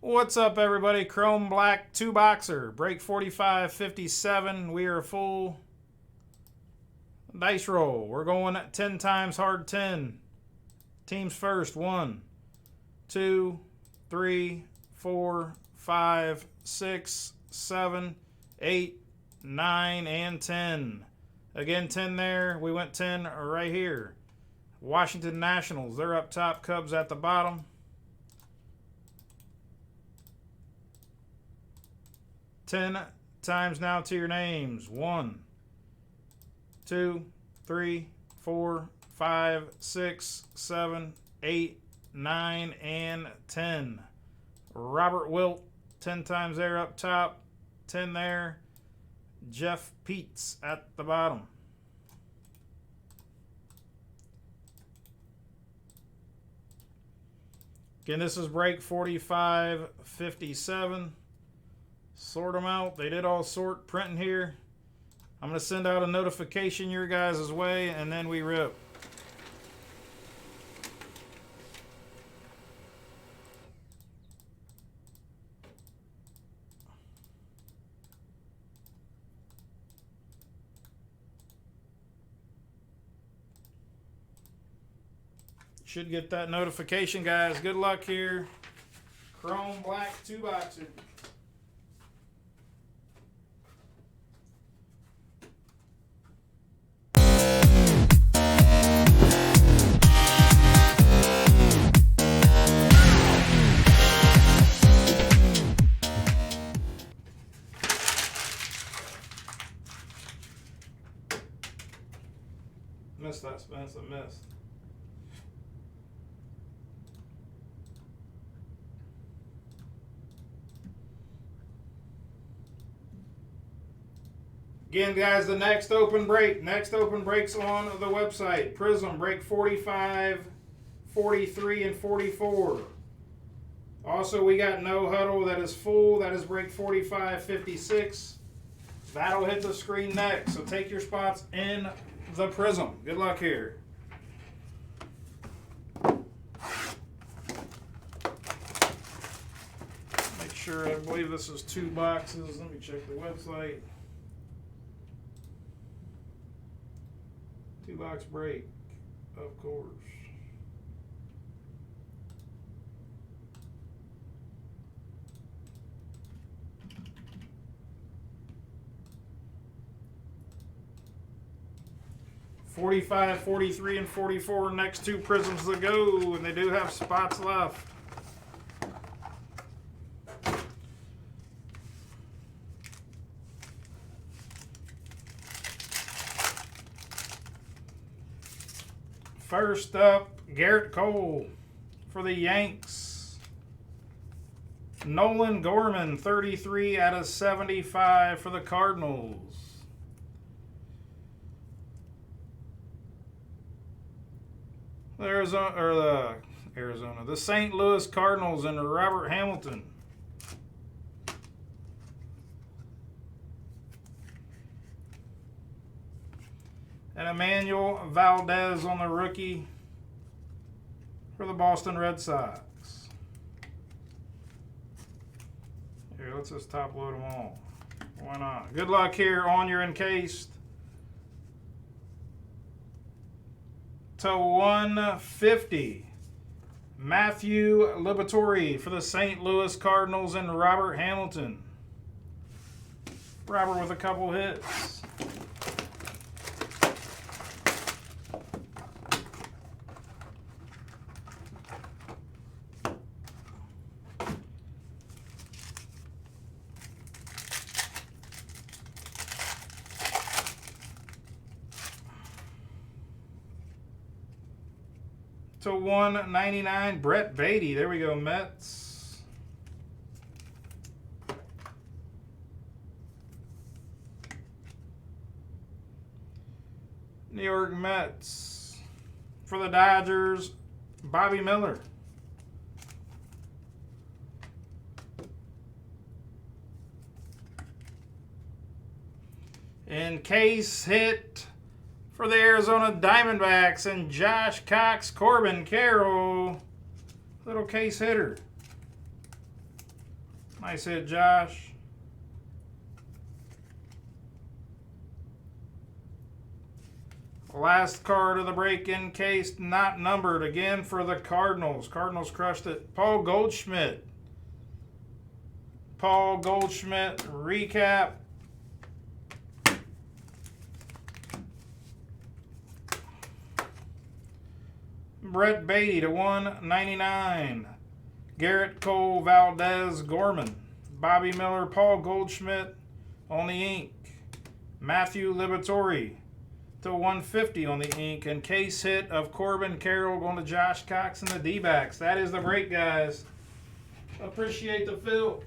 What's up, everybody? Chrome Black 2-boxer, break 4557. We are full dice roll. We're going 10 times hard 10. Teams first. 1, 2, 3, 4, 5, 6, 7, 8, 9, and 10. Again, 10 there. We went 10 right here. Washington Nationals, they're up top. Cubs at the bottom. 10 times now to your names. 1, 2, 3, 4, 5, 6, 7, 8, 9, and 10. Robert Wilt, 10 times there up top. 10 there. Jeff Peets at the bottom. Again, this is break 4557. Sort them out. They did all sort printing here. I'm going to send out a notification your guys' way, and then we rip. Should get that notification, guys. Good luck here. Chrome Black 2-boxer. Missed that, Spence. I missed. Again, guys, the next open break's on the website. Prism, break 45, 43, and 44. Also, we got No Huddle that is full. That is break 45, 56. That'll hit the screen next. So take your spots in the Prism. Good luck here. Make sure, I believe this is 2 boxes. Let me check the website. 2-box break, of course. $45, $43, and $44. Next 2 prisms to go, and they do have spots left. First up, Garrett Cole for the Yanks. Nolan Gorman, 33 out of 75 for the Cardinals. The St. Louis Cardinals and Robert Hamilton. And Emmanuel Valdez on the rookie for the Boston Red Sox. Here, let's just top load them all. Why not? Good luck here on your encased. To 150. Matthew Liberatore for the St. Louis Cardinals and Robert Hamilton. Robert with a couple hits. To 199, Brett Beatty. There we go, Mets. New York Mets. For the Dodgers, Bobby Miller. And case hit for the Arizona Diamondbacks and Josh Cox, Corbin Carroll. Little case hitter. Nice hit, Josh. Last card of the break encased, not numbered. Again for the Cardinals. Cardinals crushed it. Paul Goldschmidt. Paul Goldschmidt recap. Brett Beatty to 199. Garrett Cole Valdez Gorman. Bobby Miller, Paul Goldschmidt on the ink. Matthew Liberatore to 150 on the ink. And case hit of Corbin Carroll going to Josh Cox and the D-backs. That is the break, guys. Appreciate the fill.